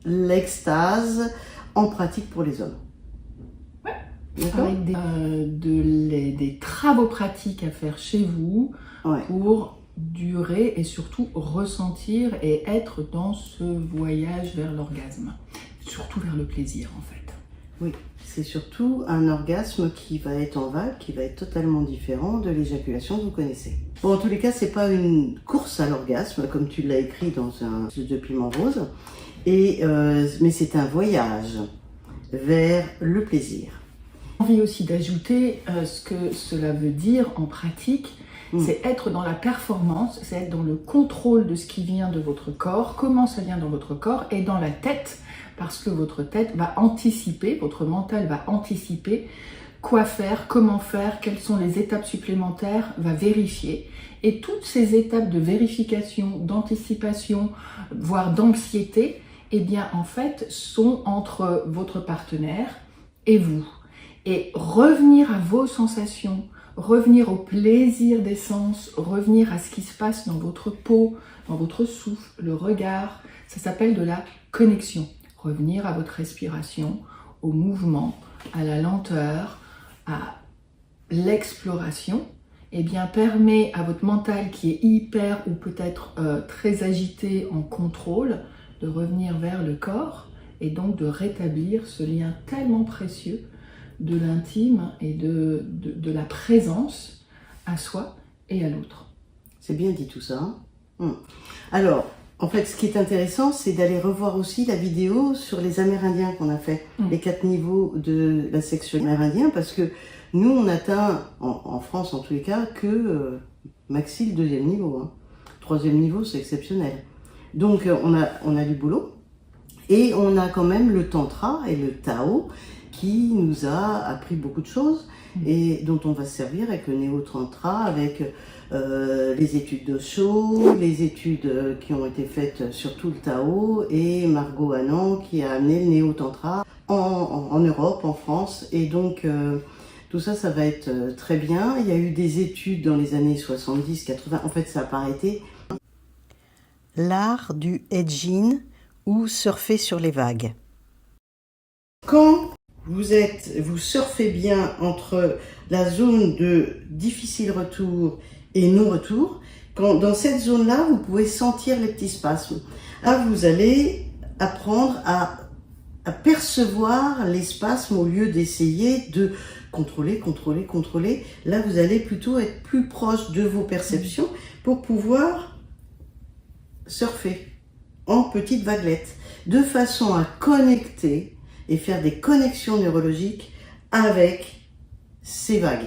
l'extase en pratique pour les hommes. Avec des travaux pratiques à faire chez vous pour durer et surtout ressentir et être dans ce voyage vers l'orgasme, surtout vers le plaisir en fait. Oui, c'est surtout un orgasme qui va être en vague, qui va être totalement différent de l'éjaculation que vous connaissez. Bon, en tous les cas, c'est pas une course à l'orgasme comme tu l'as écrit dans un de Piment Rose, mais c'est un voyage vers le plaisir. J'ai envie aussi d'ajouter ce que cela veut dire en pratique, c'est être dans la performance, c'est être dans le contrôle de ce qui vient de votre corps, comment ça vient dans votre corps et dans la tête, parce que votre tête va anticiper, votre mental va anticiper quoi faire, comment faire, quelles sont les étapes supplémentaires, va vérifier. Et toutes ces étapes de vérification, d'anticipation, voire d'anxiété, eh bien en fait sont entre votre partenaire et vous. Et revenir à vos sensations, revenir au plaisir des sens, revenir à ce qui se passe dans votre peau, dans votre souffle, le regard, ça s'appelle de la connexion. Revenir à votre respiration, au mouvement, à la lenteur, à l'exploration, eh bien permet à votre mental qui est hyper ou peut-être très agité en contrôle de revenir vers le corps et donc de rétablir ce lien tellement précieux de l'intime et de la présence à soi et à l'autre. C'est bien dit tout ça. Alors, en fait, ce qui est intéressant, c'est d'aller revoir aussi la vidéo sur les Amérindiens qu'on a fait, les 4 niveaux de la sexualité amérindien, parce que nous, on atteint, en France en tous les cas, que maxi le 2e niveau. 3e niveau, c'est exceptionnel. Donc, on a du boulot, et on a quand même le Tantra et le Tao, qui nous a appris beaucoup de choses et dont on va se servir avec le Néo-Tantra, avec les études d'Osho, les études qui ont été faites sur tout le Tao et Margot Anand qui a amené le Néo-Tantra en Europe, en France. Et donc tout ça, ça va être très bien. Il y a eu des études dans les années 70, 80, en fait ça n'a pas arrêté. L'art du edging ou surfer sur les vagues. Quand vous surfez bien entre la zone de difficile retour et non-retour, dans cette zone-là, vous pouvez sentir les petits spasmes. Là, vous allez apprendre à percevoir les spasmes au lieu d'essayer de contrôler. Là, vous allez plutôt être plus proche de vos perceptions pour pouvoir surfer en petites vaguelettes, de façon à connecter et faire des connexions neurologiques avec ces vagues,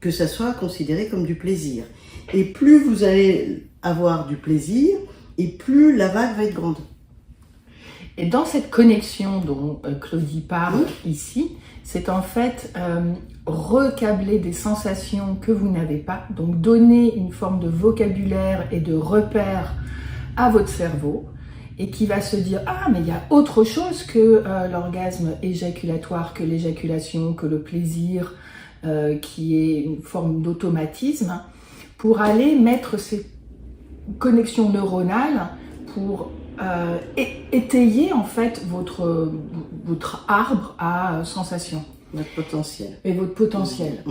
que ça soit considéré comme du plaisir. Et plus vous allez avoir du plaisir, et plus la vague va être grande. Et dans cette connexion dont Claudie parle ici, c'est en fait recabler des sensations que vous n'avez pas, donc donner une forme de vocabulaire et de repère à votre cerveau, et qui va se dire « Ah, mais il y a autre chose que l'orgasme éjaculatoire, que l'éjaculation, que le plaisir, qui est une forme d'automatisme », pour aller mettre ces connexions neuronales pour étayer en fait votre arbre à sensations. Votre potentiel. Et votre potentiel.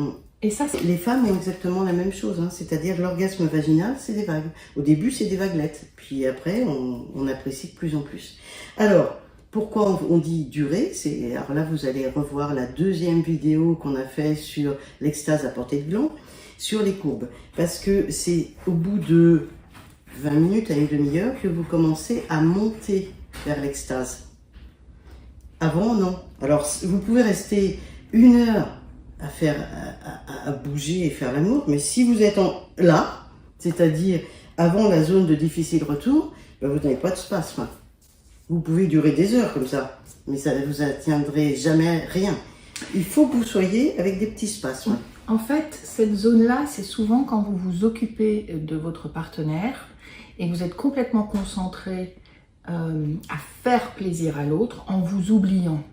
Et ça, les femmes ont exactement la même chose, c'est-à-dire l'orgasme vaginal, c'est des vagues. Au début, c'est des vaguelettes, puis après, on apprécie de plus en plus. Alors, pourquoi on dit durée? Alors là, vous allez revoir la 2e vidéo qu'on a fait sur l'extase à portée de gland, sur les courbes. Parce que c'est au bout de 20 minutes à une demi-heure que vous commencez à monter vers l'extase. Avant, non. Alors, vous pouvez rester 1 heure à bouger et faire l'amour, mais si vous êtes là, c'est-à-dire avant la zone de difficile retour, ben vous n'avez pas de spasme. Vous pouvez durer des heures comme ça, mais ça ne vous atteindrait jamais rien. Il faut que vous soyez avec des petits spasmes. En fait, cette zone-là, c'est souvent quand vous vous occupez de votre partenaire et que vous êtes complètement concentré à faire plaisir à l'autre en vous oubliant.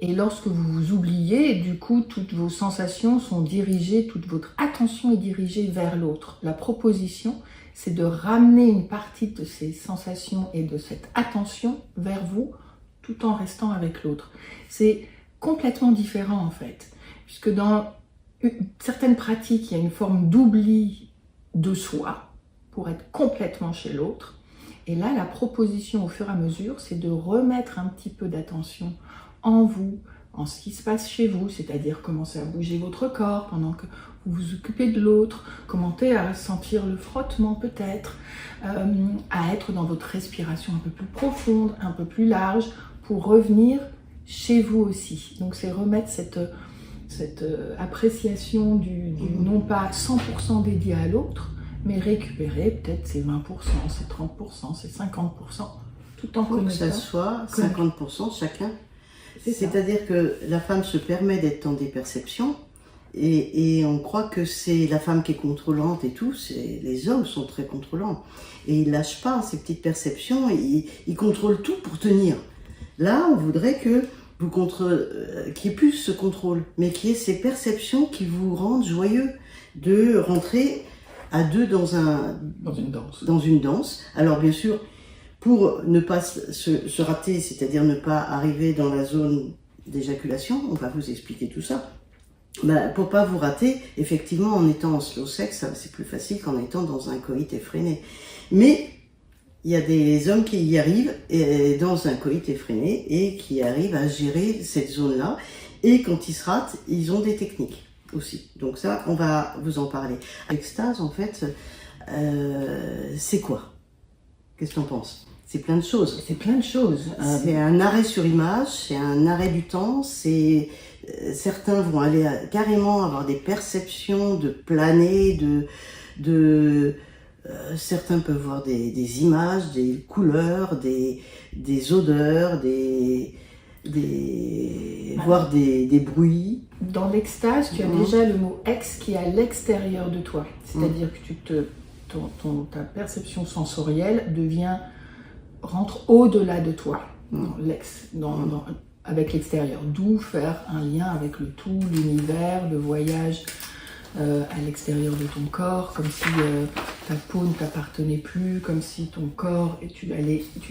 Et lorsque vous vous oubliez, du coup, toutes vos sensations sont dirigées, toute votre attention est dirigée vers l'autre. La proposition, c'est de ramener une partie de ces sensations et de cette attention vers vous tout en restant avec l'autre. C'est complètement différent en fait, puisque dans certaines pratiques, il y a une forme d'oubli de soi pour être complètement chez l'autre. Et là, la proposition au fur et à mesure, c'est de remettre un petit peu d'attention en vous, en ce qui se passe chez vous, c'est-à-dire commencer à bouger votre corps pendant que vous vous occupez de l'autre, commencer à sentir le frottement peut-être, à être dans votre respiration un peu plus profonde, un peu plus large, pour revenir chez vous aussi. Donc c'est remettre cette appréciation du non pas 100% dédié à l'autre, mais récupérer peut-être ces 20%, ces 30%, ces 50%, tout en Pour que ça connaissant. soit 50% chacun. C'est ça. C'est-à-dire que la femme se permet d'être dans des perceptions et on croit que c'est la femme qui est contrôlante et tout. Les hommes sont très contrôlants et ils lâchent pas ces petites perceptions. Ils contrôlent tout pour tenir. Là, on voudrait que vous qu'il y ait plus ce contrôle, mais qu'il y ait ces perceptions qui vous rendent joyeux de rentrer à deux dans une danse. Alors bien sûr, pour ne pas se rater, c'est-à-dire ne pas arriver dans la zone d'éjaculation, on va vous expliquer tout ça. Pour pas vous rater, effectivement, en étant en slow sex, c'est plus facile qu'en étant dans un coït effréné. Mais il y a des hommes qui y arrivent dans un coït effréné et qui arrivent à gérer cette zone-là. Et quand ils se ratent, ils ont des techniques aussi. Donc ça, on va vous en parler. L'extase, en fait, c'est quoi? Qu'est-ce que tu en penses? C'est plein de choses. C'est plein de choses. C'est un arrêt sur image, c'est un arrêt du temps. Certains vont aller carrément avoir des perceptions de planer, certains peuvent voir des images, des couleurs, des odeurs, voir des bruits. Dans l'extase, tu as déjà le mot ex qui est à l'extérieur de toi. C'est-à-dire que ta perception sensorielle rentre au-delà de toi, avec l'extérieur. D'où faire un lien avec le tout, l'univers, le voyage à l'extérieur de ton corps, comme si ta peau ne t'appartenait plus, comme si ton corps, tu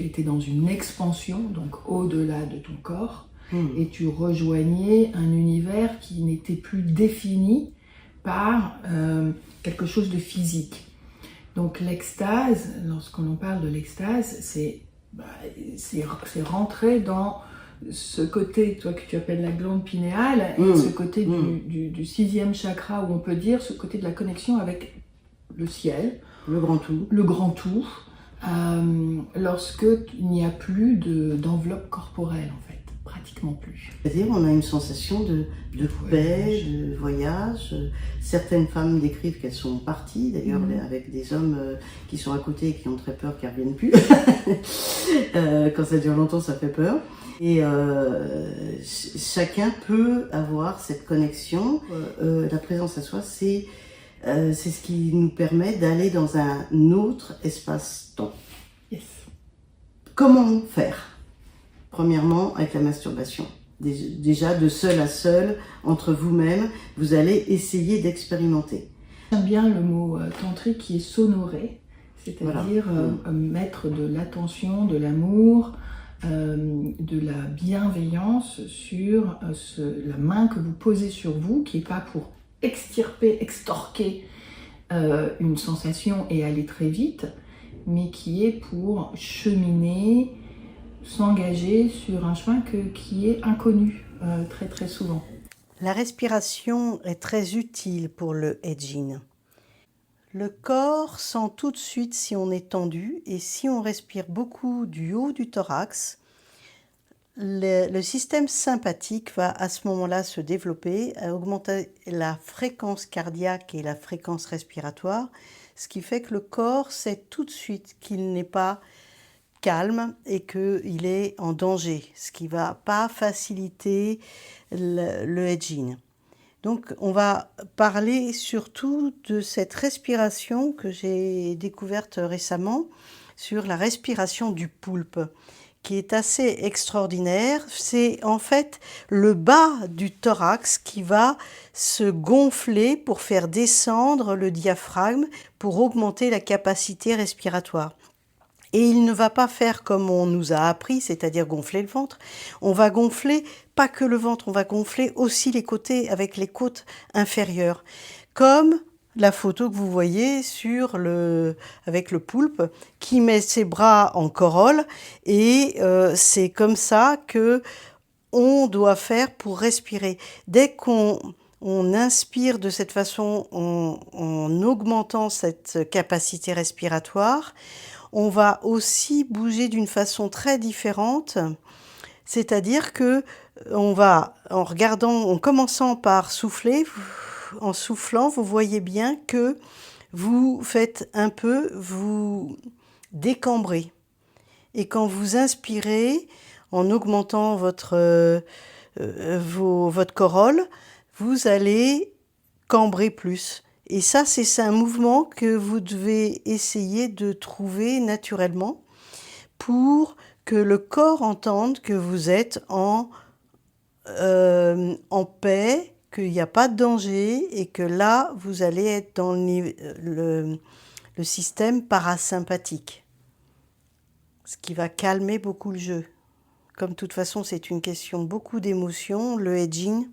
étais dans une expansion, donc au-delà de ton corps, et tu rejoignais un univers qui n'était plus défini par quelque chose de physique. Donc l'extase, lorsqu'on parle de l'extase, c'est rentrer dans ce côté, toi, que tu appelles la glande pinéale, et ce côté du 6e chakra, où on peut dire ce côté de la connexion avec le ciel, le grand tout, lorsque il n'y a plus d'enveloppe corporelle, en fait, pratiquement plus. C'est-à-dire on a une sensation de paix, de voyage. Certaines femmes décrivent qu'elles sont parties, d'ailleurs avec des hommes qui sont à côté et qui ont très peur qu'elles ne reviennent plus. Quand ça dure longtemps, ça fait peur. Et chacun peut avoir cette connexion. La présence à soi, c'est ce qui nous permet d'aller dans un autre espace-temps. Yes. Comment faire? Premièrement, avec la masturbation. Déjà, de seul à seul, entre vous-même, vous allez essayer d'expérimenter. J'aime bien le mot tantrique qui est sonoré, c'est-à-dire mettre de l'attention, de l'amour, de la bienveillance sur la main que vous posez sur vous, qui n'est pas pour extorquer une sensation et aller très vite, mais qui est pour cheminer, s'engager sur un chemin qui est inconnu très très souvent. La respiration est très utile pour le edging. Le corps sent tout de suite si on est tendu et si on respire beaucoup du haut du thorax, le système sympathique va à ce moment-là se développer, augmenter la fréquence cardiaque et la fréquence respiratoire, ce qui fait que le corps sait tout de suite qu'il n'est pas calme et qu'il est en danger, ce qui ne va pas faciliter le edging. Donc on va parler surtout de cette respiration que j'ai découverte récemment, sur la respiration du poulpe, qui est assez extraordinaire. C'est en fait le bas du thorax qui va se gonfler pour faire descendre le diaphragme, pour augmenter la capacité respiratoire. Et il ne va pas faire comme on nous a appris, c'est-à-dire gonfler le ventre. On va gonfler pas que le ventre, on va gonfler aussi les côtés avec les côtes inférieures. Comme la photo que vous voyez avec le poulpe qui met ses bras en corolle. Et c'est comme ça que on doit faire pour respirer. Dès qu'on inspire de cette façon en augmentant cette capacité respiratoire, on va aussi bouger d'une façon très différente, c'est-à-dire que on va, en commençant par souffler, en soufflant, vous voyez bien que vous faites un peu, vous décambrez. Et quand vous inspirez, en augmentant votre corolle, vous allez cambrer plus. Et ça, c'est un mouvement que vous devez essayer de trouver naturellement pour que le corps entende que vous êtes en paix, qu'il n'y a pas de danger et que là, vous allez être dans le système parasympathique, ce qui va calmer beaucoup le jeu. Comme de toute façon, c'est une question beaucoup d'émotions, le edging.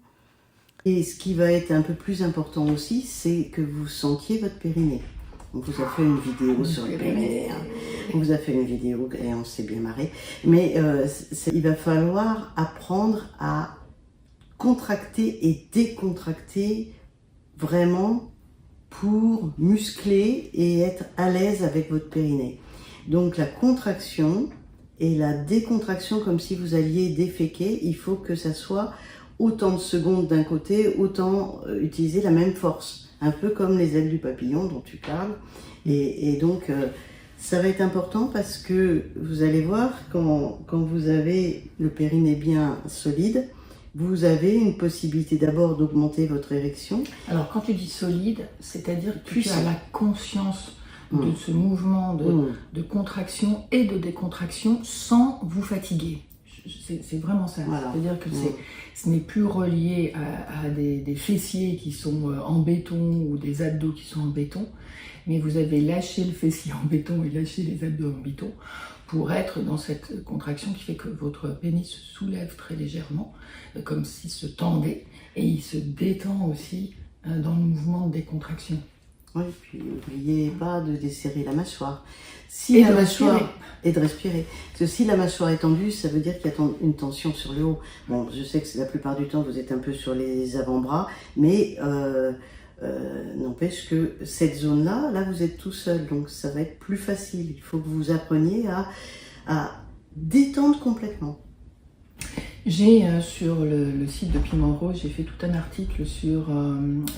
Et ce qui va être un peu plus important aussi, c'est que vous sentiez votre périnée. On vous a fait une vidéo sur le périnée. On vous a fait une vidéo et on s'est bien marré. Mais il va falloir apprendre à contracter et décontracter vraiment pour muscler et être à l'aise avec votre périnée. Donc la contraction et la décontraction, comme si vous alliez déféquer, il faut que ça soit autant de secondes d'un côté, autant utiliser la même force. Un peu comme les ailes du papillon dont tu parles. Et donc, ça va être important parce que vous allez voir, quand vous avez le périnée bien solide, vous avez une possibilité d'abord d'augmenter votre érection. Alors, quand tu dis solide, c'est-à-dire que tu as la conscience de ce mouvement de contraction et de décontraction sans vous fatiguer. C'est vraiment ça. Voilà. C'est-à-dire que ce n'est plus relié à des fessiers qui sont en béton ou des abdos qui sont en béton, mais vous avez lâché le fessier en béton et lâché les abdos en béton pour être dans cette contraction qui fait que votre pénis se soulève très légèrement, comme s'il se tendait, et il se détend aussi dans le mouvement de décontraction. Oui, puis n'oubliez pas de desserrer la mâchoire. Et de respirer. Et de respirer. Parce que si la mâchoire est tendue, ça veut dire qu'il y a une tension sur le haut. Bon, je sais que la plupart du temps, vous êtes un peu sur les avant-bras, mais n'empêche que cette zone-là, là, vous êtes tout seul. Donc, ça va être plus facile. Il faut que vous appreniez à détendre complètement. J'ai sur le site de Piment Rose, j'ai fait tout un article sur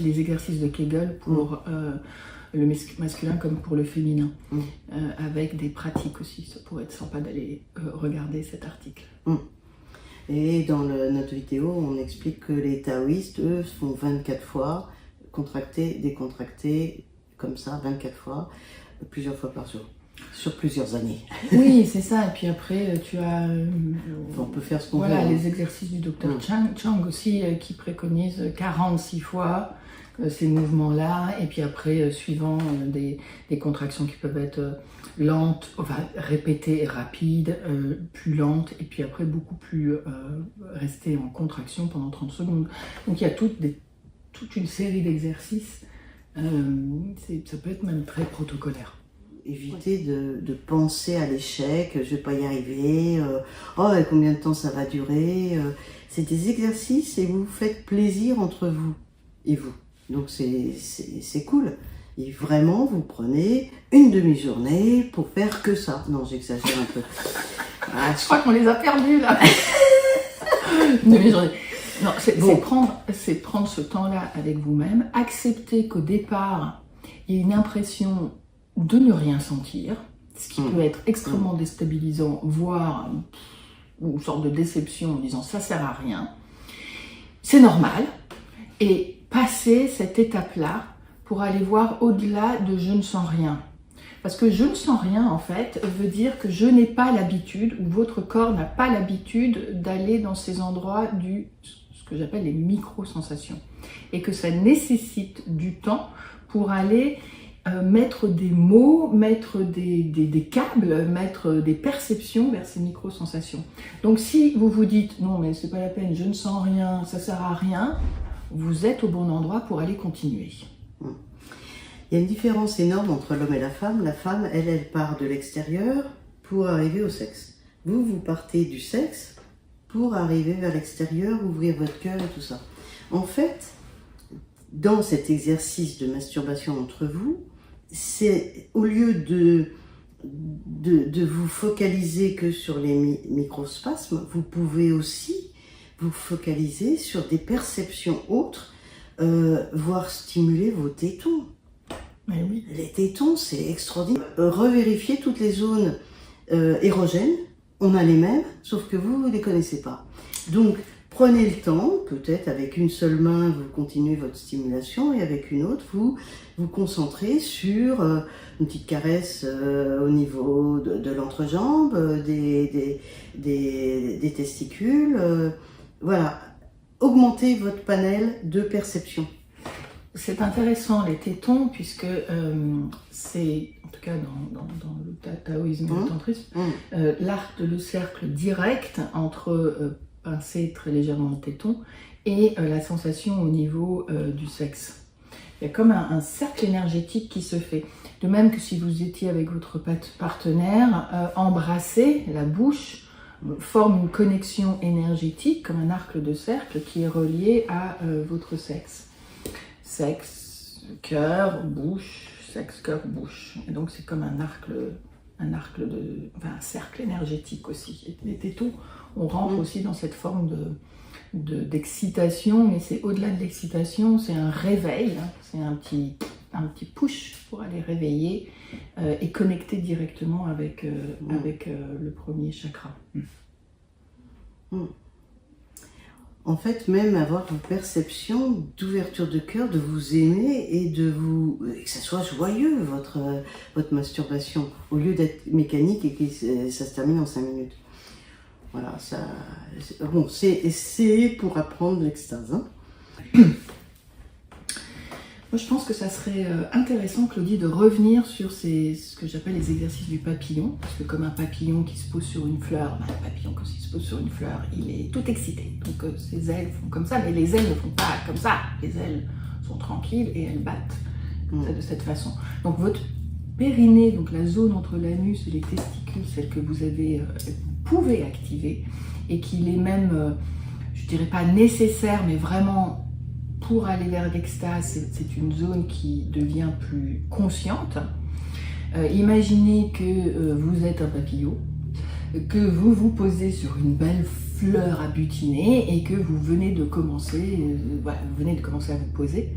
les exercices de Kegel pour le masculin comme pour le féminin, avec des pratiques aussi. Ça pourrait être sympa d'aller regarder cet article. Et dans notre vidéo, on explique que les taoïstes, eux, font 24 fois, contracter, décontracter, comme ça, 24 fois, plusieurs fois par jour. Sur plusieurs années. Oui, c'est ça. Et puis après, tu as... on peut faire ce qu'on veut. Voilà, les exercices du docteur Chang aussi, qui préconise 46 fois ces mouvements-là. Et puis après, suivant des contractions qui peuvent être lentes, enfin répétées, rapides, plus lentes. Et puis après, beaucoup plus rester en contraction pendant 30 secondes. Donc il y a toute une série d'exercices. Ça peut être même très protocolaire. Éviter de penser à l'échec, je vais pas y arriver, et combien de temps ça va durer. C'est des exercices et vous vous faites plaisir entre vous et vous. Donc c'est cool. Et vraiment, vous prenez une demi-journée pour faire que ça. Non, j'exagère un peu. Je crois qu'on les a perdus là. Une demi-journée. Non, c'est prendre ce temps-là avec vous-même, accepter qu'au départ, il y a une impression de ne rien sentir, ce qui peut être extrêmement déstabilisant, voire une sorte de déception en disant ça sert à rien. C'est normal. Et passer cette étape-là pour aller voir au-delà de je ne sens rien. Parce que je ne sens rien, en fait, veut dire que je n'ai pas l'habitude, ou votre corps n'a pas l'habitude d'aller dans ces endroits ce que j'appelle les micro-sensations. Et que ça nécessite du temps pour aller mettre des mots, mettre des câbles, mettre des perceptions vers ces micro-sensations. Donc si vous vous dites « non mais c'est pas la peine, je ne sens rien, ça sert à rien », vous êtes au bon endroit pour aller continuer. Il y a une différence énorme entre l'homme et la femme. La femme, elle part de l'extérieur pour arriver au sexe. Vous, vous partez du sexe pour arriver vers l'extérieur, ouvrir votre cœur et tout ça. En fait, dans cet exercice de masturbation entre vous, c'est au lieu de vous focaliser que sur les microspasmes, vous pouvez aussi vous focaliser sur des perceptions autres, voire stimuler vos tétons. Mais oui. Les tétons, c'est extraordinaire. Revérifier toutes les zones érogènes, on a les mêmes, sauf que vous ne les connaissez pas. Donc, prenez le temps, peut-être avec une seule main, vous continuez votre stimulation, et avec une autre, vous vous concentrez sur une petite caresse au niveau de l'entrejambe, des testicules. Voilà, augmentez votre panel de perception. C'est intéressant les tétons, puisque c'est, en tout cas dans le taoïsme et le tantrisme, l'art de le cercle direct entre pincer très légèrement le téton et la sensation au niveau du sexe. Il y a comme un cercle énergétique qui se fait. De même que si vous étiez avec votre partenaire, embrasser la bouche forme une connexion énergétique, comme un arc de cercle qui est relié à votre sexe. Sexe, cœur, bouche, sexe, cœur, bouche. Et donc c'est comme un cercle énergétique aussi. Et les tétons, on rentre aussi dans cette forme d'excitation, mais c'est au-delà de l'excitation, c'est un réveil, hein. C'est un petit push pour aller réveiller et connecter directement avec le premier chakra. En fait, même avoir une perception d'ouverture de cœur, de vous aimer et que ça soit joyeux, votre masturbation, au lieu d'être mécanique et que ça se termine en 5 minutes. Voilà, bon, c'est pour apprendre l'extase. Hein. Moi, je pense que ça serait intéressant, Claudie, de revenir sur ce que j'appelle les exercices du papillon. Parce que comme un papillon qui se pose sur une fleur, un papillon quand il se pose sur une fleur, il est tout excité. Donc ses ailes font comme ça, mais les ailes ne font pas comme ça. Les ailes sont tranquilles et elles battent de cette façon. Donc votre périnée, donc la zone entre l'anus et les testicules, celle que vous pouvez activer, et qu'il est même, je dirais pas nécessaire, mais vraiment pour aller vers l'extase, c'est une zone qui devient plus consciente. Imaginez que vous êtes un papillon, que vous vous posez sur une belle fleur à butiner et que vous venez de commencer, à vous poser.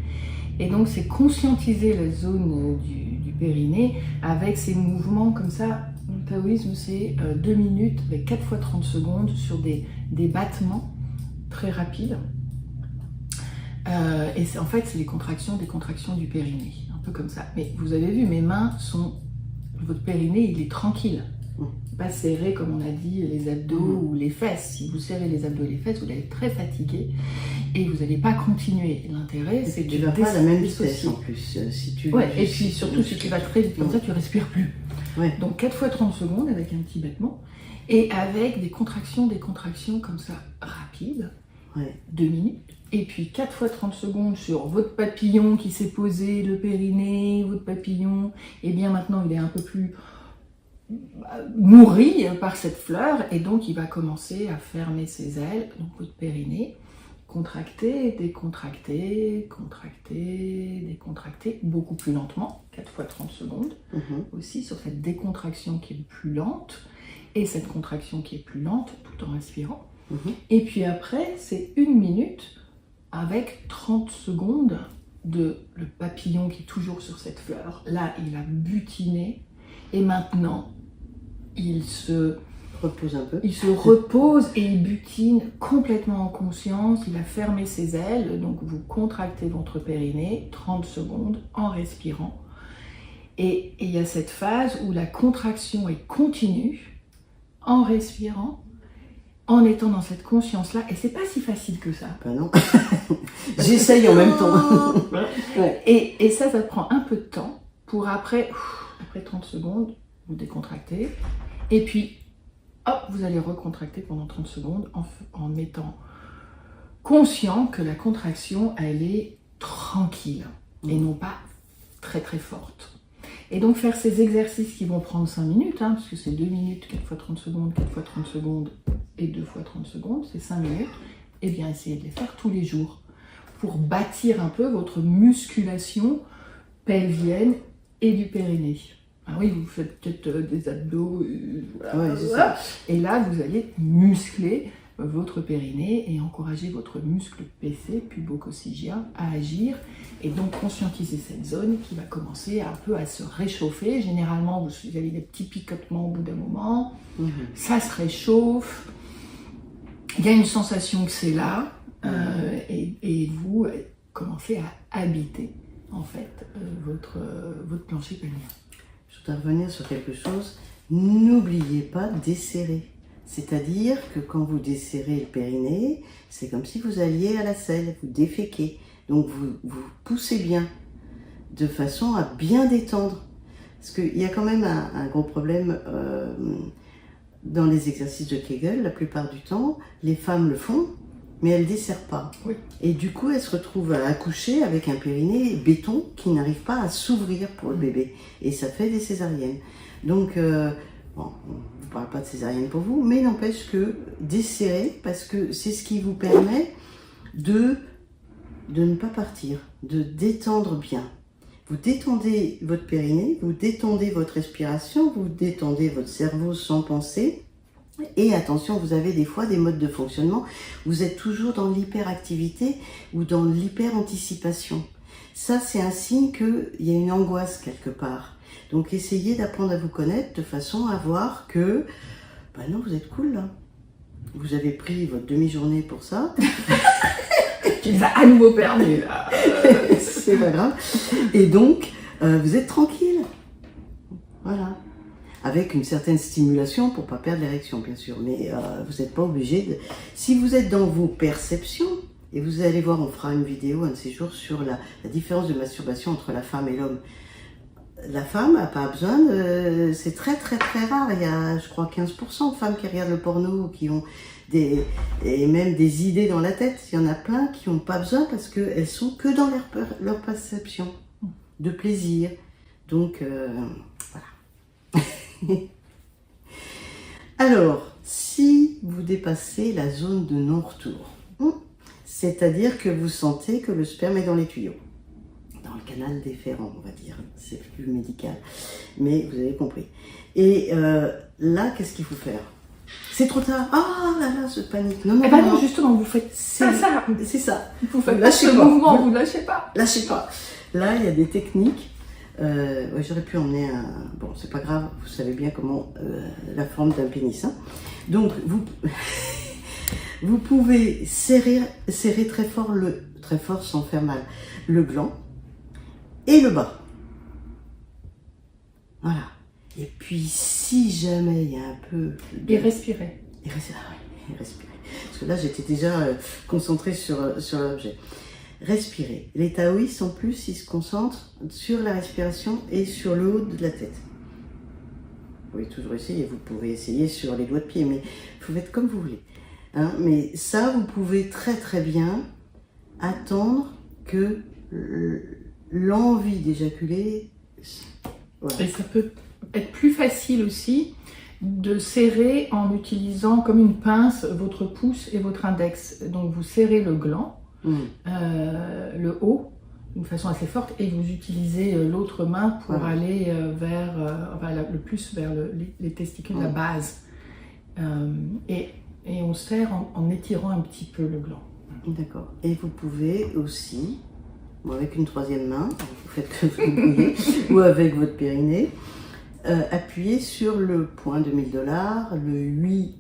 Et donc c'est conscientiser la zone du périnée avec ces mouvements comme ça. Le taoïsme, c'est 2 minutes avec 4 fois 30 secondes sur des battements très rapides. Et en fait, c'est des contractions du périnée, un peu comme ça. Mais vous avez vu, mes mains votre périnée, il est tranquille. Pas serré, comme on a dit, les abdos ou les fesses. Si vous serrez les abdos et les fesses, vous allez être très fatigué et vous n'allez pas continuer. L'intérêt, c'est que tu vas pas à la même vitesse en plus. Et puis surtout, si tu vas très vite comme ça, tu respires plus. Ouais. Donc 4 fois 30 secondes avec un petit battement et avec des contractions comme ça rapides, 2 minutes. Et puis 4 fois 30 secondes sur votre papillon qui s'est posé, le périnée, votre papillon. Et bien maintenant, il est un peu plus nourri par cette fleur et donc il va commencer à fermer ses ailes, donc votre périnée, contracter, décontracter, contracter, décontracter, beaucoup plus lentement, 4 fois 30 secondes, aussi sur cette décontraction qui est plus lente et cette contraction qui est plus lente tout en respirant. Et puis après, c'est 1 minute avec 30 secondes de le papillon qui est toujours sur cette fleur. Là, il a butiné et maintenant, il se repose un peu. Il se repose et il butine complètement en conscience. Il a fermé ses ailes, donc vous contractez votre périnée 30 secondes en respirant. Et il y a cette phase où la contraction est continue en respirant, en étant dans cette conscience-là. Et c'est pas si facile que ça. Ben non. J'essaye en même temps. Et ça prend un peu de temps. pour après 30 secondes, vous décontractez. Et puis, hop, vous allez recontracter pendant 30 secondes en étant conscient que la contraction, elle est tranquille et non pas très très forte. Et donc faire ces exercices qui vont prendre 5 minutes, parce que c'est 2 minutes, 4 fois 30 secondes, 4 fois 30 secondes et 2 fois 30 secondes, c'est 5 minutes, et bien essayez de les faire tous les jours pour bâtir un peu votre musculation pelvienne et du périnée. Ah oui, vous faites peut-être des abdos, et là vous allez muscler votre périnée et encourager votre muscle PC, pubococcygia, à agir et donc conscientiser cette zone qui va commencer un peu à se réchauffer. Généralement, vous avez des petits picotements au bout d'un moment, ça se réchauffe, il y a une sensation que c'est là et vous commencez à habiter en fait votre plancher pelvien. Je voudrais revenir sur quelque chose. N'oubliez pas de desserrer. C'est-à-dire que quand vous desserrez le périnée, c'est comme si vous alliez à la selle, vous déféquez. Donc vous poussez bien, de façon à bien détendre. Parce qu'il y a quand même un gros problème dans les exercices de Kegel. La plupart du temps, les femmes le font, mais elles ne desserrent pas. Oui. Et du coup, elles se retrouvent à accoucher avec un périnée béton qui n'arrive pas à s'ouvrir pour le bébé. Et ça fait des césariennes. Donc, bon, on ne parle pas de césarienne pour vous, mais n'empêche que desserrer, parce que c'est ce qui vous permet de ne pas partir, de détendre bien. Vous détendez votre périnée, vous détendez votre respiration, vous détendez votre cerveau sans penser. Et attention, vous avez des fois des modes de fonctionnement, vous êtes toujours dans l'hyperactivité ou dans l'hyper-anticipation. Ça, c'est un signe qu'il y a une angoisse quelque part. Donc essayez d'apprendre à vous connaître de façon à voir que, non, vous êtes cool là. Vous avez pris votre demi-journée pour ça. Tu les as à nouveau perdu là. C'est pas grave. Et donc, vous êtes tranquille. Voilà. Avec une certaine stimulation pour ne pas perdre l'érection, bien sûr. Mais vous n'êtes pas obligé de... Si vous êtes dans vos perceptions, et vous allez voir, on fera une vidéo un de ces jours sur la différence de masturbation entre la femme et l'homme. La femme n'a pas besoin de... C'est très très très rare. Il y a, je crois, 15% de femmes qui regardent le porno, qui ont et même des idées dans la tête. Il y en a plein qui n'ont pas besoin parce qu'elles sont que dans leur perception de plaisir. Donc, voilà. Alors, si vous dépassez la zone de non-retour, c'est-à-dire que vous sentez que le sperme est dans les tuyaux, dans le canal déférent, on va dire, c'est plus médical, mais vous avez compris. Et là, qu'est-ce qu'il faut faire? C'est trop tard. Ah là là, je panique. Non, Eh ben non, justement, vous faites ça. C'est ça. Vous faites pas ce mouvement, vous ne lâchez pas. Lâchez pas. Là, il y a des techniques. J'aurais pu emmener un... Bon, c'est pas grave, vous savez bien comment la forme d'un pénis. Donc, vous pouvez serrer très fort sans faire mal, le gland et le bas. Voilà. Et puis, si jamais il y a un peu... Et respirez. Et respirez. Parce que là, j'étais déjà concentrée sur l'objet. Respirez. Les taoïstes, en plus, ils se concentrent sur la respiration et sur le haut de la tête. Vous pouvez toujours essayer, vous pouvez essayer sur les doigts de pied, mais vous faites comme vous voulez. Mais ça, vous pouvez très très bien attendre que l'envie d'éjaculer... Voilà. Et ça peut être plus facile aussi de serrer en utilisant comme une pince votre pouce et votre index. Donc vous serrez le gland, le haut, d'une façon assez forte, et vous utilisez l'autre main pour aller le plus vers les testicules, la base. Et on serre en étirant un petit peu le gland. D'accord. Et vous pouvez aussi, avec une troisième main, vous faites que vous voulez, ou avec votre périnée, appuyer sur le point de $1000, le 8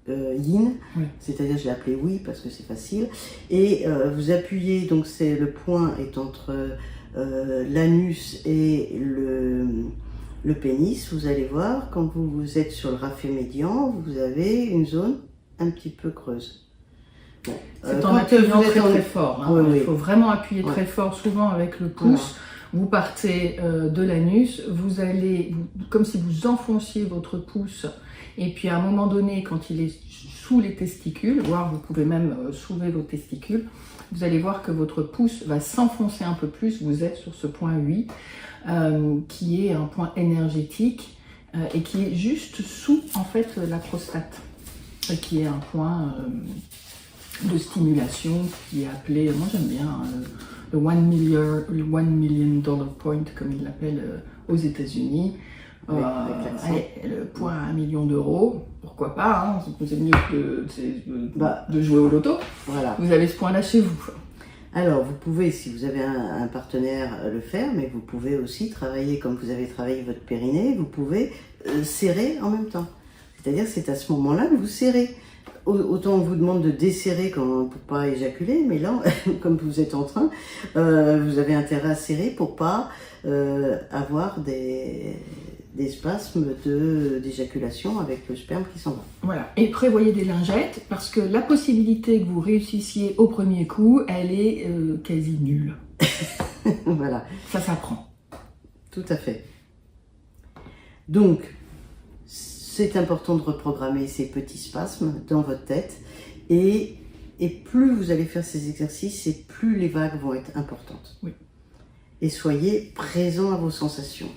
yin, c'est-à-dire je l'ai appelé oui parce que c'est facile, et vous appuyez, donc le point est entre l'anus et le pénis. Vous allez voir, quand vous êtes sur le raphet médian, vous avez une zone un petit peu creuse. C'est en appuyant très fort. Il faut vraiment appuyer très fort, souvent avec le pouce Vous partez de l'anus, vous allez, comme si vous enfonciez votre pouce, et puis à un moment donné, quand il est sous les testicules, voire vous pouvez même soulever vos testicules, vous allez voir que votre pouce va s'enfoncer un peu plus, vous êtes sur ce point 8, qui est un point énergétique, et qui est juste sous en fait la prostate, et qui est un point de stimulation qui est appelé, moi j'aime bien, le $1 million point, comme ils l'appellent aux États-Unis. Allez, le point à 1 million d'euros, pourquoi pas, hein, c'est mieux que de jouer au loto. Voilà. Vous avez ce point-là chez vous. Alors, vous pouvez, si vous avez un partenaire, le faire, mais vous pouvez aussi travailler comme vous avez travaillé votre périnée, vous pouvez serrer en même temps. C'est-à-dire que c'est à ce moment-là que vous serrez. Autant on vous demande de desserrer pour pas éjaculer, mais là, comme vous êtes en train, vous avez intérêt à serrer pour pas avoir des spasmes d'éjaculation avec le sperme qui s'en va. Voilà, et prévoyez des lingettes, parce que la possibilité que vous réussissiez au premier coup, elle est quasi nulle. Voilà. Ça s'apprend. Tout à fait. Donc, c'est important de reprogrammer ces petits spasmes dans votre tête et plus vous allez faire ces exercices et plus les vagues vont être importantes. Oui. Et soyez présent à vos sensations.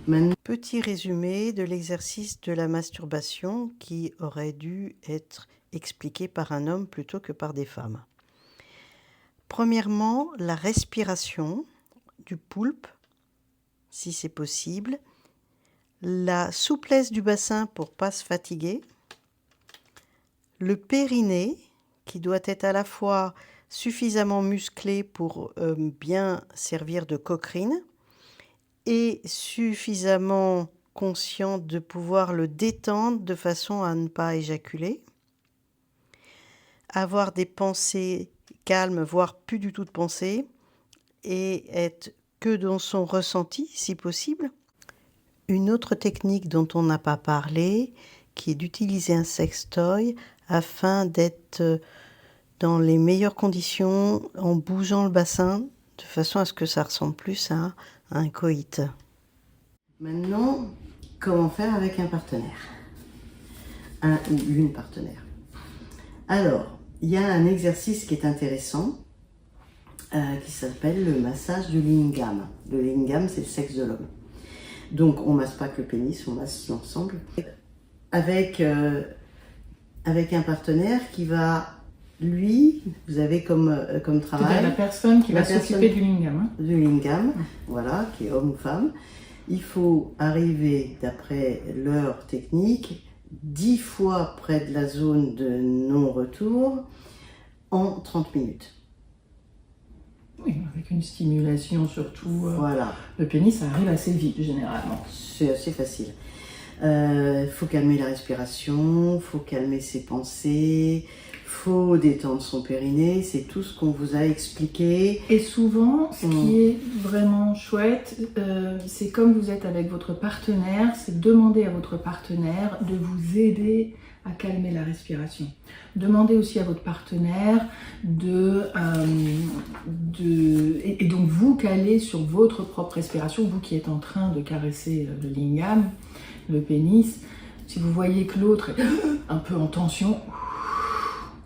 Maintenant, Petit résumé de l'exercice de la masturbation qui aurait dû être expliqué par un homme plutôt que par des femmes. Premièrement, la respiration du poulpe, si c'est possible. La souplesse du bassin pour ne pas se fatiguer. Le périnée qui doit être à la fois suffisamment musclé pour bien servir de coquerine et suffisamment conscient de pouvoir le détendre de façon à ne pas éjaculer. Avoir des pensées calmes, voire plus du tout de pensées, et être que dans son ressenti si possible. Une autre technique dont on n'a pas parlé, qui est d'utiliser un sextoy afin d'être dans les meilleures conditions en bougeant le bassin de façon à ce que ça ressemble plus à un coït. Maintenant, comment faire avec un partenaire? Un ou une partenaire. Alors, il y a un exercice qui est intéressant qui s'appelle le massage du lingam. Le lingam, c'est le sexe de l'homme. Donc, on masse pas que le pénis, on masse l'ensemble. Avec un partenaire qui va, lui, vous avez comme travail... C'est-à-dire la personne qui va s'occuper du lingam. Hein. Du lingam, voilà, qui est homme ou femme. Il faut arriver, d'après leur technique, 10 fois près de la zone de non-retour en 30 minutes. Oui, avec une stimulation surtout. Voilà. Le pénis, ça arrive assez vite, généralement. C'est assez facile. Faut calmer la respiration, faut calmer ses pensées, faut détendre son périnée, c'est tout ce qu'on vous a expliqué. Et souvent, ce qui est vraiment chouette, c'est comme vous êtes avec votre partenaire, c'est demander à votre partenaire de vous aider à calmer la respiration. Demandez aussi à votre partenaire et donc vous caler sur votre propre respiration, vous qui êtes en train de caresser le lingam, le pénis. Si vous voyez que l'autre est un peu en tension,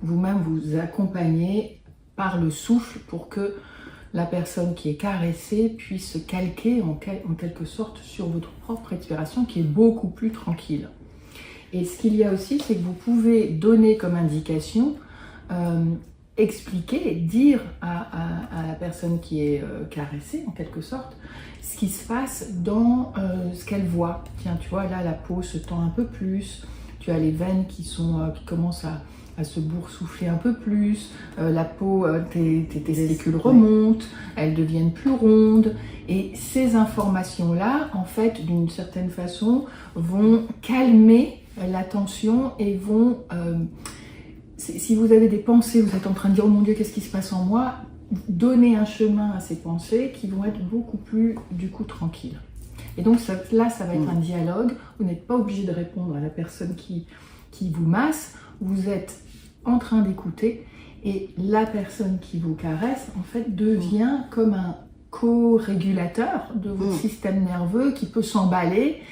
vous-même vous accompagnez par le souffle pour que la personne qui est caressée puisse se calquer en quelque sorte sur votre propre respiration qui est beaucoup plus tranquille. Et ce qu'il y a aussi, c'est que vous pouvez donner comme indication, expliquer, dire à la personne qui est caressée en quelque sorte, ce qui se passe dans ce qu'elle voit. Tiens, tu vois, là la peau se tend un peu plus, tu as les veines qui commencent à se boursoufler un peu plus, la peau, tes testicules remontent, elles deviennent plus rondes, et ces informations-là, en fait, d'une certaine façon, vont calmer la tension et vont... si vous avez des pensées, vous êtes en train de dire « Oh mon Dieu, qu'est-ce qui se passe en moi ?» Donnez un chemin à ces pensées qui vont être beaucoup plus, du coup, tranquilles. Et donc là, ça va être un dialogue. Vous n'êtes pas obligé de répondre à la personne qui vous masse. Vous êtes en train d'écouter et la personne qui vous caresse, en fait, devient comme co-régulateur de votre système nerveux qui peut s'emballer,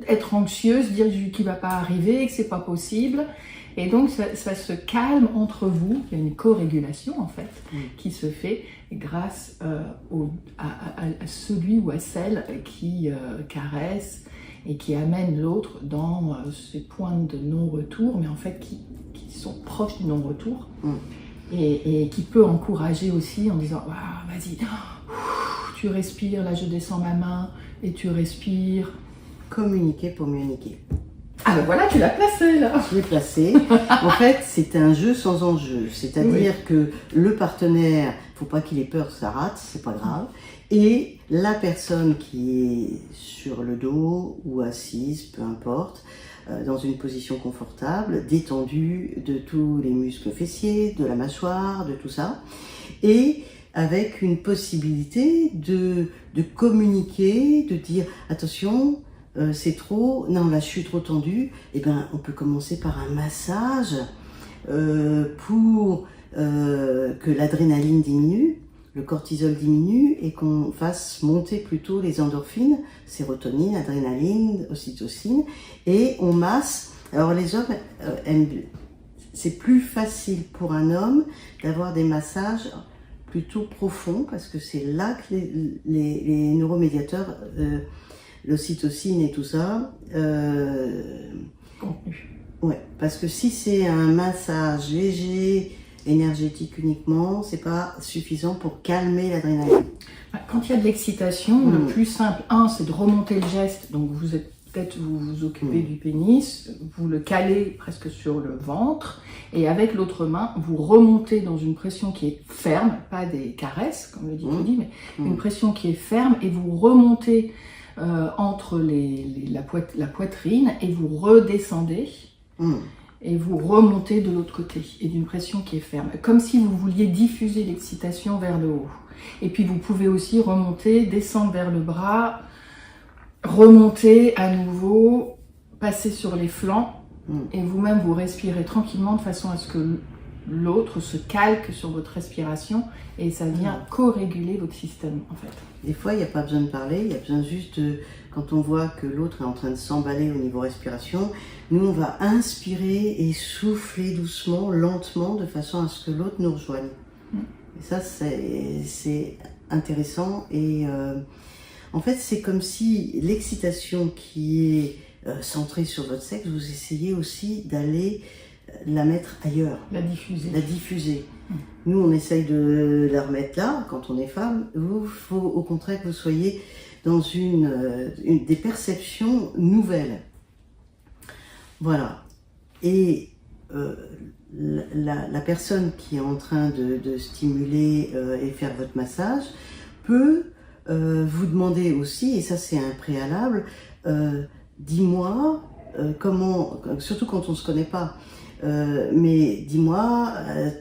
être anxieux, se dire qu'il ne va pas arriver, que c'est pas possible. Et donc ça se calme entre vous, il y a une co-régulation en fait qui se fait grâce à celui ou à celle qui caresse et qui amène l'autre dans ces points de non-retour, mais en fait qui sont proches du non-retour. Et qui peut encourager aussi en disant ah, vas-y, tu respires, là je descends ma main et tu respires. Communiquer pour mieux niquer. Ah ben voilà, tu l'as placé là. Je l'ai placé. En fait, c'est un jeu sans enjeu. C'est-à-dire que le partenaire, faut pas qu'il ait peur, ça rate, c'est pas grave. Et la personne qui est sur le dos ou assise, peu importe, dans une position confortable, détendue de tous les muscles fessiers, de la mâchoire, de tout ça, et avec une possibilité de communiquer, de dire attention, c'est trop, non là je suis trop tendue, et ben on peut commencer par un massage pour que l'adrénaline diminue, le cortisol diminue et qu'on fasse monter plutôt les endorphines, sérotonine, adrénaline, ocytocine, et on masse. Alors les hommes c'est plus facile pour un homme d'avoir des massages plutôt profonds parce que c'est là que les neuromédiateurs, l'ocytocine et tout ça, ouais, parce que si c'est un massage léger, énergétique uniquement, c'est pas suffisant pour calmer l'adrénaline. Quand il y a de l'excitation, le plus simple, c'est de remonter le geste. Donc vous êtes peut-être vous occupez du pénis, vous le calez presque sur le ventre, et avec l'autre main, vous remontez dans une pression qui est ferme, pas des caresses, comme le dit Claudie, mais une pression qui est ferme, et vous remontez entre la poitrine, et vous redescendez. Et vous remontez de l'autre côté, et d'une pression qui est ferme, comme si vous vouliez diffuser l'excitation vers le haut. Et puis vous pouvez aussi remonter, descendre vers le bras, remonter à nouveau, passer sur les flancs, et vous-même vous respirez tranquillement de façon à ce que l'autre se calque sur votre respiration, et ça vient co-réguler votre système en fait. Des fois, il n'y a pas besoin de parler, il y a besoin juste de, quand on voit que l'autre est en train de s'emballer au niveau respiration, nous on va inspirer et souffler doucement, lentement, de façon à ce que l'autre nous rejoigne. Et ça, c'est intéressant, et en fait, c'est comme si l'excitation qui est centrée sur votre sexe, vous essayez aussi d'aller la mettre ailleurs. La diffuser. La diffuser. Nous, on essaye de la remettre là, quand on est femme. Vous, il faut au contraire que vous soyez dans des perceptions nouvelles. Voilà. Et la personne qui est en train de stimuler et faire votre massage peut vous demander aussi, et ça c'est un préalable, dis-moi comment, surtout quand on ne se connaît pas, mais dis-moi,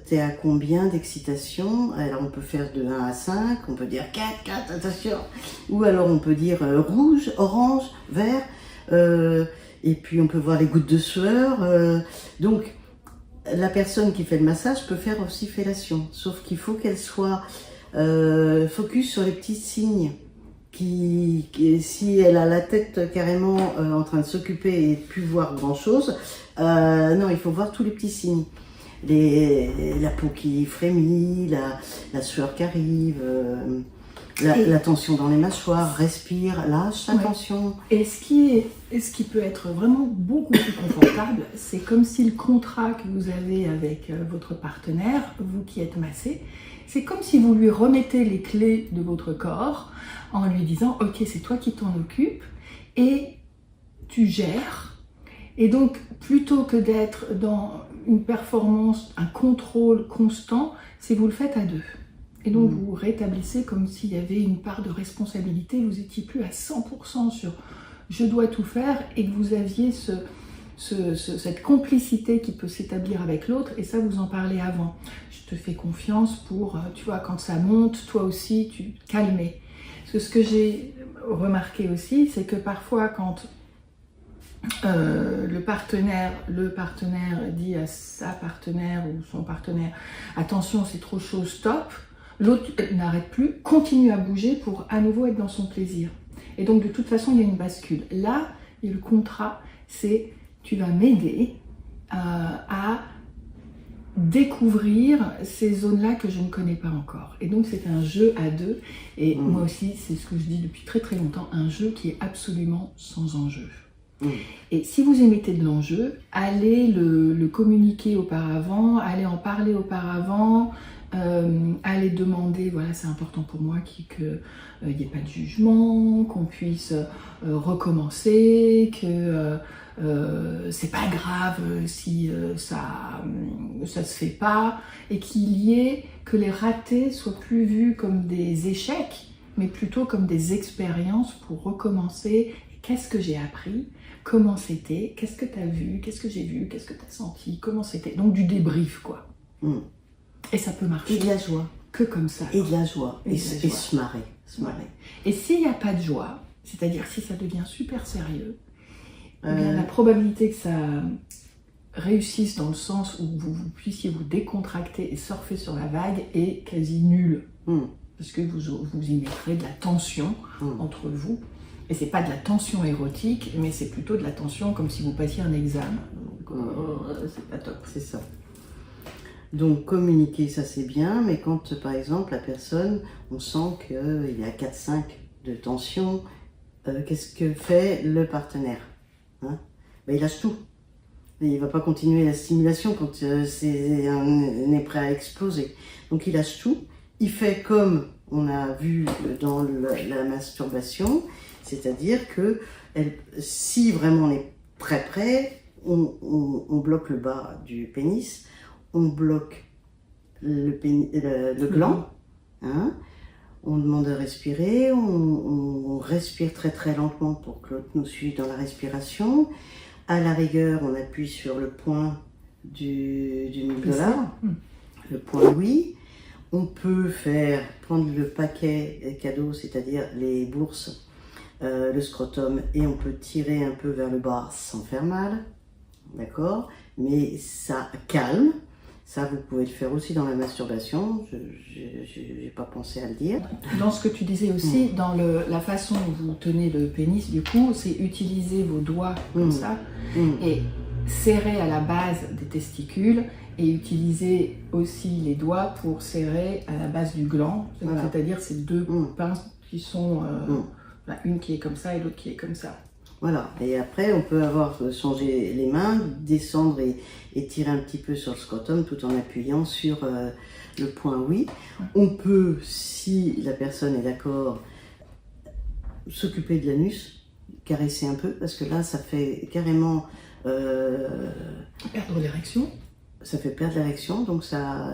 t'es à combien d'excitation? Alors on peut faire de 1 à 5, on peut dire 4, attention, ou alors on peut dire rouge, orange, vert, et puis on peut voir les gouttes de sueur. Donc la personne qui fait le massage peut faire aussi fellation, sauf qu'il faut qu'elle soit focus sur les petits signes. Si elle a la tête carrément en train de s'occuper et de plus voir grand chose, non, il faut voir tous les petits signes. La peau qui frémit, la sueur qui arrive, la tension dans les mâchoires, respire, lâche la tension. Et ce qui peut être vraiment beaucoup plus confortable, c'est comme si le contrat que vous avez avec votre partenaire, vous qui êtes massé, c'est comme si vous lui remettez les clés de votre corps en lui disant « Ok, c'est toi qui t'en occupes et tu gères ». Et donc, plutôt que d'être dans une performance, un contrôle constant, c'est vous le faites à deux. Et donc, vous rétablissez comme s'il y avait une part de responsabilité, vous n'étiez plus à 100% sur « je dois tout faire » et que vous aviez cette complicité qui peut s'établir avec l'autre, et ça, vous en parlez avant. Je te fais confiance pour, tu vois, quand ça monte, toi aussi, tu te calmer. Parce que ce que j'ai remarqué aussi, c'est que parfois, quand le partenaire dit à sa partenaire ou son partenaire « attention, c'est trop chaud, stop », l'autre n'arrête plus, continue à bouger pour à nouveau être dans son plaisir. Et donc de toute façon, il y a une bascule. Là, et le contrat, c'est tu vas m'aider à découvrir ces zones-là que je ne connais pas encore. Et donc c'est un jeu à deux. Et moi aussi, c'est ce que je dis depuis très très longtemps, un jeu qui est absolument sans enjeu. Et si vous émettez de l'enjeu, allez le communiquer auparavant, allez en parler auparavant, allez demander, voilà, c'est important pour moi qu'il n'y ait pas de jugement, qu'on puisse recommencer, que c'est pas grave si ça se fait pas, et qu'il y ait que les ratés soient plus vus comme des échecs, mais plutôt comme des expériences pour recommencer. Qu'est-ce que j'ai appris? Comment c'était? Qu'est-ce que tu as vu? Qu'est-ce que j'ai vu? Qu'est-ce que tu as senti? Comment c'était? Donc du débrief, quoi. Et ça peut marcher. Et de la joie. Que comme ça. Et de la joie. Et se marrer. Et s'il n'y a pas de joie, c'est-à-dire si ça devient super sérieux, eh bien, la probabilité que ça réussisse dans le sens où vous puissiez vous décontracter et surfer sur la vague est quasi nulle. Parce que vous y mettrez de la tension entre vous. Et c'est pas de la tension érotique, mais c'est plutôt de la tension comme si vous passiez un examen. Donc, c'est pas top. C'est ça. Donc communiquer, ça c'est bien, mais quand par exemple la personne, on sent qu'il y a 4-5 de tension, qu'est-ce que fait le partenaire? Il lâche tout. Et il va pas continuer la stimulation quand on est prêt à exploser. Donc il lâche tout. Il fait comme on a vu dans la masturbation, c'est-à-dire que si vraiment on est très près, on bloque le bas du pénis, on bloque le gland, on demande de respirer, on respire très très lentement pour que l'autre nous suive dans la respiration. À la rigueur, on appuie sur le point du $1000, le point oui. On peut prendre le paquet cadeau, c'est-à-dire les bourses, le scrotum, et on peut tirer un peu vers le bas sans faire mal, d'accord? Mais ça calme. Ça, vous pouvez le faire aussi dans la masturbation, je n'ai pas pensé à le dire. Dans ce que tu disais aussi, dans la façon dont vous tenez le pénis, du coup, c'est utiliser vos doigts comme ça, et serrer à la base des testicules, et utiliser aussi les doigts pour serrer à la base du gland, voilà. C'est-à-dire ces deux pinces qui sont, une qui est comme ça et l'autre qui est comme ça. Voilà, et après on peut changer les mains, descendre et tirer un petit peu sur le scrotum tout en appuyant sur le point oui. On peut, si la personne est d'accord, s'occuper de l'anus, caresser un peu, parce que là ça fait carrément... perdre l'érection. Ça fait perdre l'érection, donc ça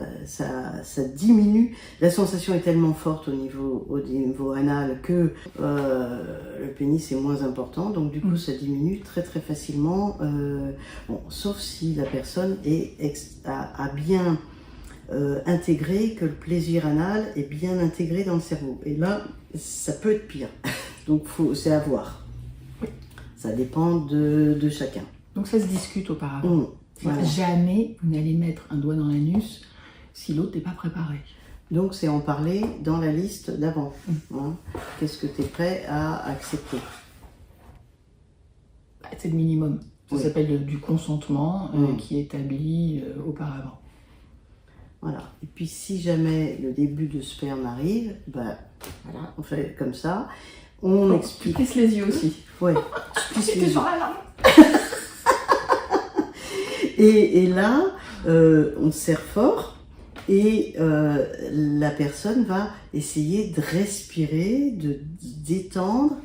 diminue. La sensation est tellement forte au niveau anal que le pénis est moins important, donc du coup ça diminue très très facilement, sauf si la personne a bien intégré que le plaisir anal est bien intégré dans le cerveau. Et là, ça peut être pire, donc c'est à voir. Ça dépend de chacun. Donc ça se discute auparavant. Voilà. Jamais vous n'allez mettre un doigt dans l'anus si l'autre n'est pas préparé. Donc c'est en parler dans la liste d'avant. Qu'est-ce que tu es prêt à accepter? C'est le minimum. Ça s'appelle du consentement qui est établi auparavant. Voilà. Et puis si jamais le début de sperme arrive, voilà, on fait comme ça. On explique. Tu plisses les yeux aussi. Ouais. J'étais sur la langue. Et là, on serre fort et la personne va essayer de respirer, de détendre,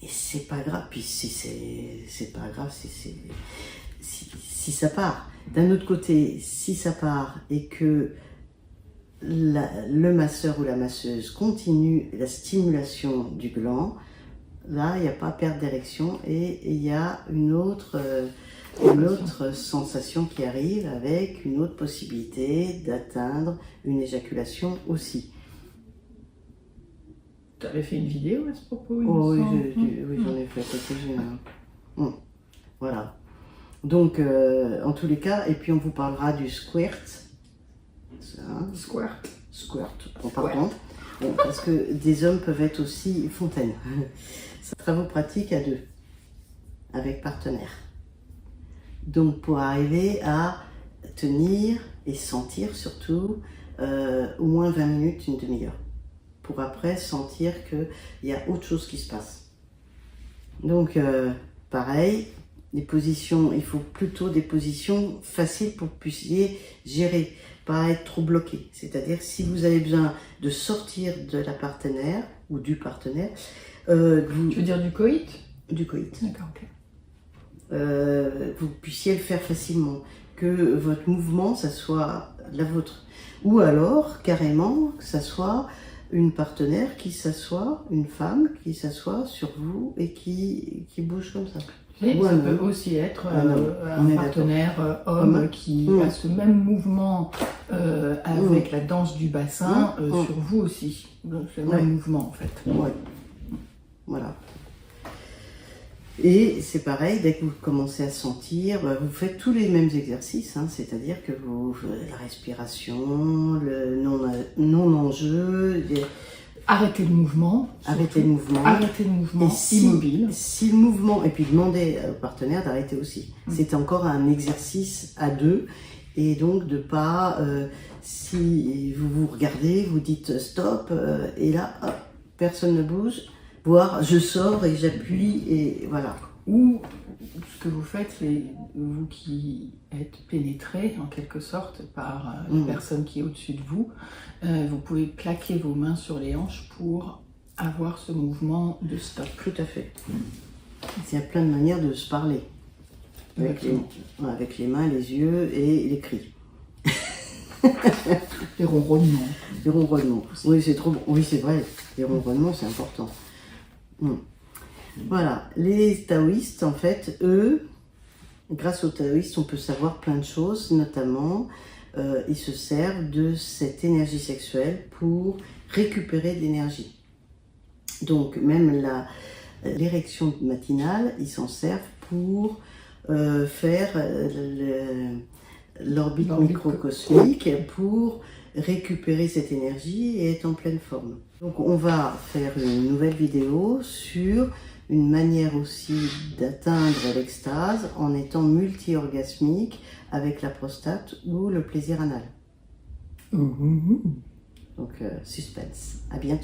et c'est pas grave. Puis si c'est pas grave si ça part. D'un autre côté, si ça part et que le masseur ou la masseuse continue la stimulation du gland, là, il n'y a pas perte d'érection et il y a une autre sensation qui arrive avec une autre possibilité d'atteindre une éjaculation aussi. Tu avais fait une vidéo à ce propos? Oui, j'en ai fait quelques-unes. Voilà. Donc, en tous les cas, et puis on vous parlera du squirt. Squirt. Squirt, pardon. Bon, parce que des hommes peuvent être aussi fontaines. C'est un travail pratique à deux, avec partenaire. Donc pour arriver à tenir et sentir surtout au moins 20 minutes, une demi-heure. Pour après sentir qu'il y a autre chose qui se passe. Donc pareil, les positions, il faut plutôt des positions faciles pour que vous puissiez gérer, pas être trop bloqué. C'est-à-dire si vous avez besoin de sortir de la partenaire ou du partenaire, Tu veux dire du coït? Du coït. D'accord, ok. Vous puissiez le faire facilement, que votre mouvement, ça soit la vôtre. Ou alors, carrément, que ça soit une partenaire qui s'assoit, une femme qui s'assoit sur vous et qui bouge comme ça. Et Ou ça un peut homme. aussi être On un est partenaire homme qui a ce même mouvement avec la danse du bassin sur vous aussi. Donc c'est le même mouvement en fait. Ouais. Voilà. Et c'est pareil, dès que vous commencez à sentir, vous faites tous les mêmes exercices, hein, c'est-à-dire que la respiration, le non-enjeu, Arrêtez le mouvement. arrêtez le mouvement. Arrêtez le mouvement immobile. Si le mouvement, et puis demandez au partenaire d'arrêter aussi. C'est encore un exercice à deux, et donc de pas, si vous vous regardez, vous dites stop, et là, hop, personne ne bouge, voire je sors et j'appuie, et voilà. Ou ce que vous faites, c'est vous qui êtes pénétré en quelque sorte par la personne qui est au-dessus de vous, vous pouvez plaquer vos mains sur les hanches pour avoir ce mouvement de stop. Tout à fait. Il y a plein de manières de se parler. Avec les mains, les yeux et les cris. Les ronronnements. Les ronronnements. Oui, c'est trop bon. Oui, c'est vrai. Les ronronnements, c'est important. Voilà. Les taoïstes, en fait, eux, grâce aux taoïstes, on peut savoir plein de choses, notamment, ils se servent de cette énergie sexuelle pour récupérer de l'énergie. Donc, même l'érection matinale, ils s'en servent pour faire l'orbite microcosmique pour récupérer cette énergie et être en pleine forme. Donc on va faire une nouvelle vidéo sur une manière aussi d'atteindre l'extase en étant multi-orgasmique avec la prostate ou le plaisir anal. Donc suspense. À bientôt.